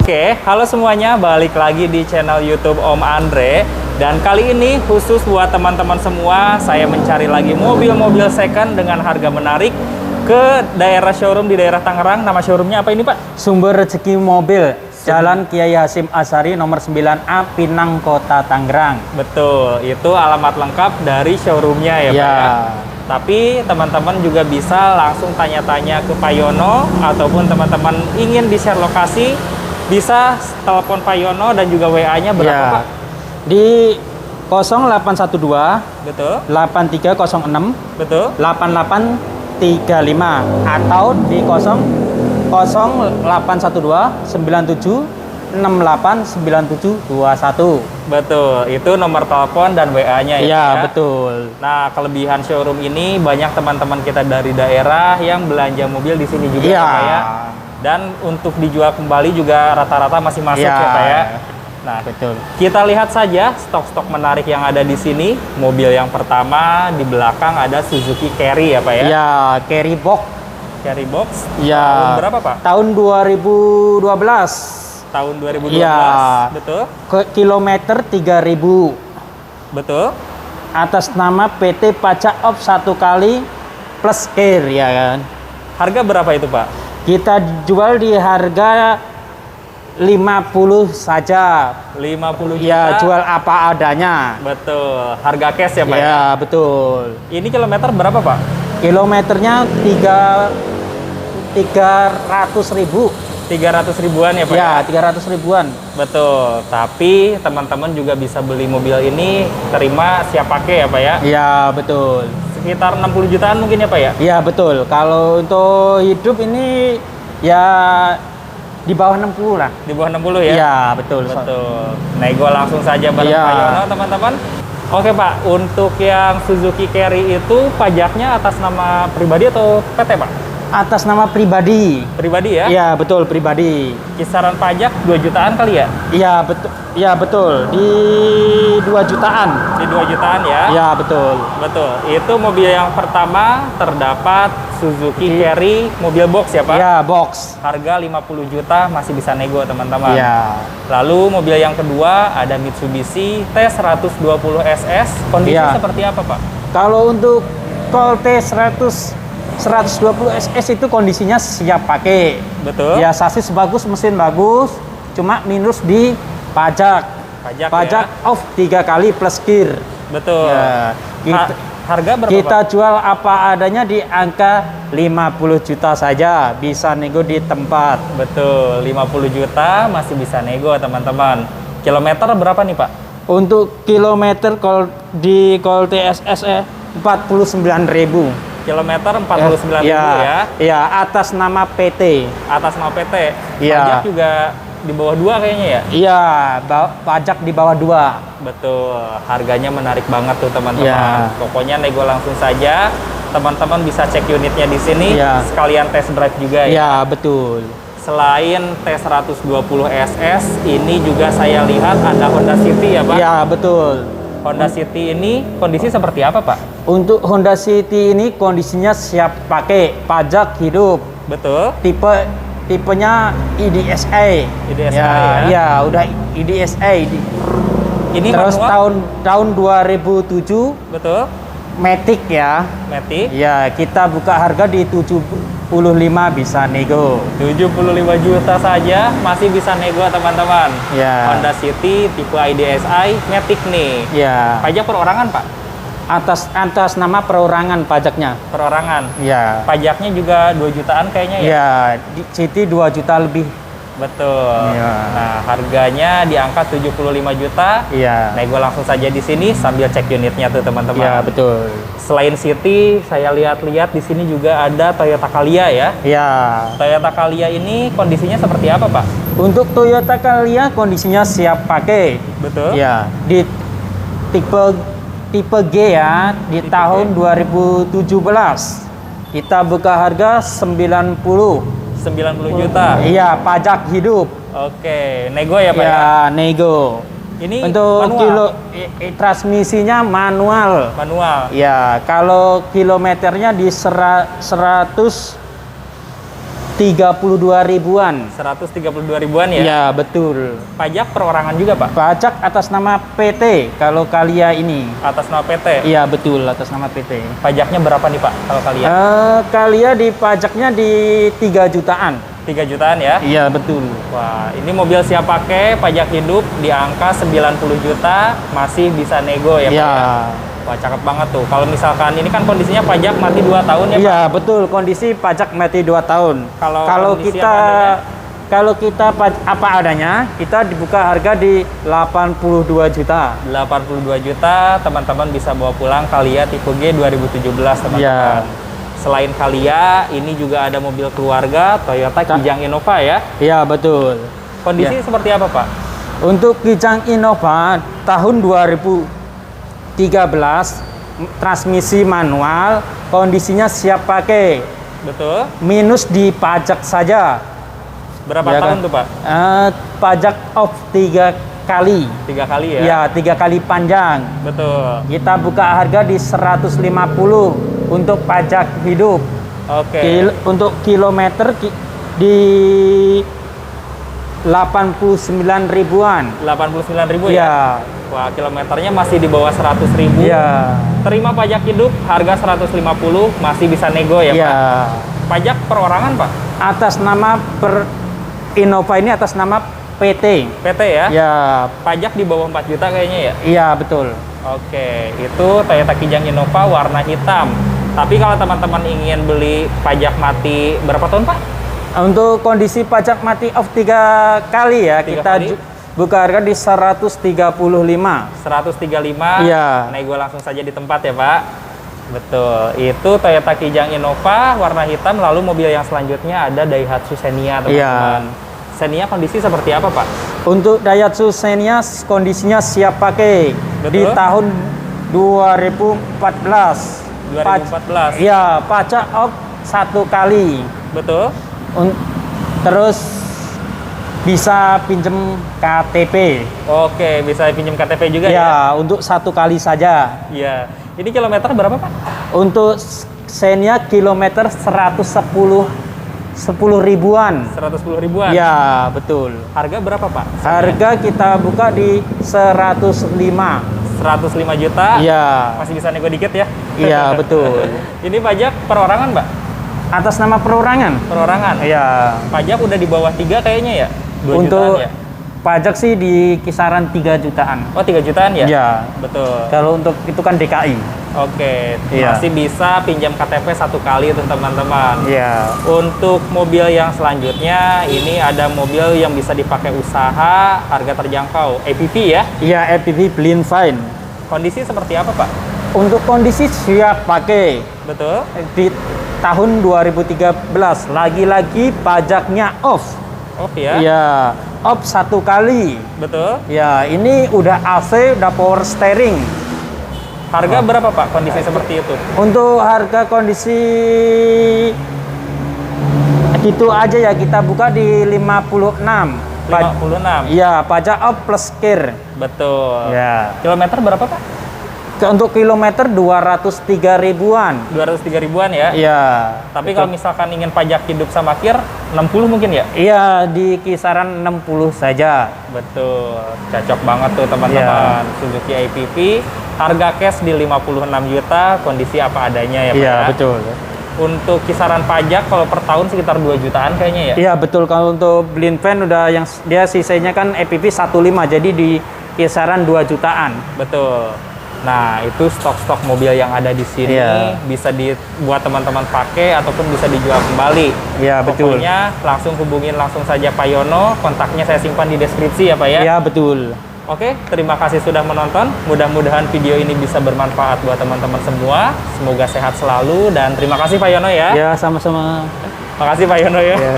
Oke, halo semuanya, balik lagi di channel YouTube Om Andre. Dan kali ini khusus buat teman-teman semua, saya mencari lagi mobil-mobil second dengan harga menarik ke daerah showroom di daerah Tangerang. Nama showroomnya apa ini, Pak? Sumber Rejeki Mobil, Jalan Kiai Hasyim Asy'ari nomor 9A, Pinang, Kota Tangerang. Betul, itu alamat lengkap dari showroomnya ya, Pak ya. Tapi teman-teman juga bisa langsung tanya-tanya ke Pak Yono, ataupun teman-teman ingin di-share lokasi, bisa telepon Pak Yono dan juga WA-nya berapa, Pak? Di 0812 Betul. 8306 Betul. 8835 atau di 0812 97 689721. Betul, itu nomor telepon dan WA-nya ya. Iya, Pak, ya? betul. Nah, kelebihan showroom ini banyak teman-teman kita dari daerah yang belanja mobil di sini juga Iya. ya, Pak ya. Dan untuk dijual kembali juga rata-rata masih masuk ya, Pak ya. Nah, betul. Kita lihat saja stok-stok menarik yang ada di sini. Mobil yang pertama di belakang ada Suzuki Carry ya, Pak ya. Iya, carry box. Carry box. Iya. Tahun berapa, Pak? Tahun 2012. Tahun 2012. Iya. Betul. Kilometer 3000. Betul. Atas nama PT Pajak Off 1 kali plus care ya kan. Harga berapa itu, Pak? Kita jual di harga 50 saja. 50 juta. Ya, jual apa adanya. Betul. Harga cash ya, Pak? Ya, betul. Ini kilometer berapa, Pak? Kilometernya 300 ribu. 300 ribuan ya, Pak? Ya, 300 ribuan. Betul. Tapi teman-teman juga bisa beli mobil ini terima siap pakai ya, Pak ya? Ya, betul. Sekitar 60 jutaan mungkin ya, Pak ya? Ya, betul. Kalau untuk hidup ini ya di bawah 60 lah. Di bawah 60 ya? Iya, betul. Betul. Nego langsung saja bareng Ya. Pak Yono, teman-teman. Oke, Pak. Untuk yang Suzuki Carry itu pajaknya atas nama pribadi atau PT, Pak? Atas nama pribadi. Pribadi ya? Iya, betul, pribadi. Kisaran pajak 2 jutaan kali ya? Iya, betul. Iya, betul. Di 2 jutaan. Di 2 jutaan ya? Iya, betul. Betul. Itu mobil yang pertama terdapat Suzuki Carry mobil box ya, Pak? Iya, box. Harga 50 juta masih bisa nego, teman-teman. Iya. Lalu mobil yang kedua ada Mitsubishi T120 SS. Kondisi Iya. seperti apa, Pak? Kalau untuk T120 SS itu kondisinya siap pakai. Betul. Ya, sasis bagus, mesin bagus, cuma minus di pajak. Pajak ya? Off 3 kali plus gear. Betul. Ya, Harga berapa, kita Pak? jual apa adanya di angka 50 juta saja, bisa nego di tempat. Betul, 50 juta masih bisa nego, teman-teman. Kilometer berapa nih, Pak? Untuk kilometer di TSS 49.000. Kilometer 49.000 ya. Ya, atas nama PT. Atas nama PT. Ya. Pajak juga di bawah 2 kayaknya ya? Iya, pajak di bawah 2. Betul, harganya menarik banget tuh, teman-teman. Ya. Pokoknya nego langsung saja. Teman-teman bisa cek unitnya di sini, Ya. sekalian test drive juga ya. Ya, betul. Selain T120 SS, ini juga saya lihat ada Honda City ya, Pak? Ya, betul. Honda City ini kondisi seperti apa, Pak? Untuk Honda City ini kondisinya siap pakai, pajak hidup. Betul. Tipenya IDSA. IDSA ya. ya? Ya, udah IDSA. Ini Terus manual? tahun 2007 Betul. Matic ya. Matic. Ya, kita buka harga di 75 bisa nego. 75 juta saja masih bisa nego, teman-teman. Ya. Honda City tipe IDSI Matic nih. Ya. Pajak perorangan, Pak? Atas nama perorangan pajaknya. Perorangan. Ya. Pajaknya juga 2 jutaan kayaknya ya? Ya, di City 2 juta lebih. Betul. Iya. Nah, harganya di angka 75 juta. Iya. Nego langsung saja di sini sambil cek unitnya tuh, teman-teman. Ya, betul. Selain City, saya lihat-lihat di sini juga ada Toyota Calya ya. Ya. Toyota Calya ini kondisinya seperti apa, Pak? Untuk Toyota Calya kondisinya siap pakai. Betul. Ya, di tipe G ya, di Tipe tahun G. 2017. Kita buka harga 90 juta. Iya, pajak hidup. Oke, nego ya, Pak ya? Ya, nego. Ini Untuk manual? transmisinya manual. Manual. Ya, kalau kilometernya di 100 132 ribuan. 132 ribuan ya? Ya, betul. Pajak perorangan juga, Pak? Pajak atas nama PT kalau kalian ini. Atas nama PT? Iya, betul, atas nama PT. Pajaknya berapa nih, Pak, kalau kalian? Kalian di pajaknya di 3 jutaan. 3 jutaan ya? Iya, betul. Wah, ini mobil siap pakai, pajak hidup di angka 90 juta, masih bisa nego ya, Pak? Iya. Wah, cakep banget tuh. Kalau misalkan ini kan kondisinya pajak mati 2 tahun ya, Pak? Iya, betul. Kondisi pajak mati 2 tahun. Kalau kita apa adanya, kita dibuka harga di 82 juta. 82 juta, teman-teman bisa bawa pulang Calya tipe G 2017, teman-teman. Iya. Selain Calya, ini juga ada mobil keluarga Toyota Kijang Innova ya? Iya, betul. Kondisi Ya. seperti apa, Pak? Untuk Kijang Innova tahun 2013, transmisi manual, kondisinya siap pakai. Betul. Minus di pajak saja. Berapa Ya tahun kan? tuh, Pak? Pajak off 3 kali. 3 kali ya? Ya, 3 kali panjang. Betul. Kita buka harga di 150 untuk pajak hidup. Oke. Untuk kilometer di 89 ribuan. 89 ribu ya? Ya. Wah, kilometernya masih di bawah 100 ribu. Ya. Terima pajak hidup, harga 150, masih bisa nego ya, Ya. Pak? Pajak perorangan, Pak? Atas nama Innova ini atas nama PT. PT ya? Ya. Pajak di bawah 4 juta kayaknya ya? Iya, betul. Oke, itu Toyota Kijang Innova warna hitam. Tapi kalau teman-teman ingin beli pajak mati berapa tahun, Pak? Untuk kondisi pajak mati off 3 kali ya, 3 kita kali? buka harga di 135. 135. Iya. Nego langsung saja di tempat ya, Pak. Betul. Itu Toyota Kijang Innova warna hitam. Lalu mobil yang selanjutnya ada Daihatsu Xenia, teman-teman. Xenia kondisi seperti apa, Pak? Untuk Daihatsu Xenia kondisinya siap pakai. Betul. Di tahun 2014. 2014. Iya, pajak off 1 kali. Betul. Terus bisa pinjem KTP. Oke, bisa pinjam KTP juga ya? Ya, untuk 1 kali saja. Iya. Ini kilometer berapa, Pak? Untuk Xenia kilometer 10 ribuan. 110 ribuan? Ya, betul. Harga berapa, Pak? Harga kita buka di 105. 105 juta? Iya. Masih bisa nego dikit ya? Iya, betul. Ini pajak perorangan, Pak? Atas nama perorangan. Perorangan? Iya. Pajak udah di bawah 3 kayaknya ya? 2 Untuk jutaan ya? pajak sih di kisaran 3 jutaan. Oh, 3 jutaan ya? Iya. Betul. Kalau untuk itu kan DKI. Oke, Iya. masih bisa pinjam KTP 1 kali tuh, teman-teman. Iya. Untuk mobil yang selanjutnya, ini ada mobil yang bisa dipakai usaha, harga terjangkau, APV ya? Iya, APV Blend Fine. Kondisi seperti apa, Pak? Untuk kondisi siap pakai. Betul? Di tahun 2013, lagi-lagi pajaknya off. Oh ya? Iya, off 1 kali. Betul? Ya, ini udah AC, udah power steering. Harga berapa, Pak, kondisi seperti itu? Untuk harga kondisi gitu aja ya, kita buka di 56. 56? Iya, pajak off plus kir. Betul. Ya. Kilometer berapa, Pak? Untuk kilometer 203 ribuan. 203 ribuan ya? Iya. Tapi kalau misalkan ingin pajak hidup sama kir, 60 mungkin ya? Iya, di kisaran 60 saja. Betul. Cocok banget tuh, teman-teman. Suzuki APV, harga cash di 56 juta, kondisi apa adanya ya, Pak? Iya, ya? betul. Untuk kisaran pajak kalau per tahun sekitar 2 jutaan kayaknya ya? Iya, betul. Kalau untuk Blend Van udah yang dia sisanya kan APV 15, jadi di kisaran 2 jutaan. Betul. Nah, itu stok-stok mobil yang ada di sini, Iya. bisa dibuat teman-teman pakai ataupun bisa dijual kembali. Iya, betul. Pokoknya langsung hubungin langsung saja Pak Yono, kontaknya saya simpan di deskripsi ya, Pak ya? Iya, betul. Oke, terima kasih sudah menonton. Mudah-mudahan video ini bisa bermanfaat buat teman-teman semua. Semoga sehat selalu dan terima kasih Pak Yono ya. Ya, sama-sama. Makasih Pak Yono ya. Ya.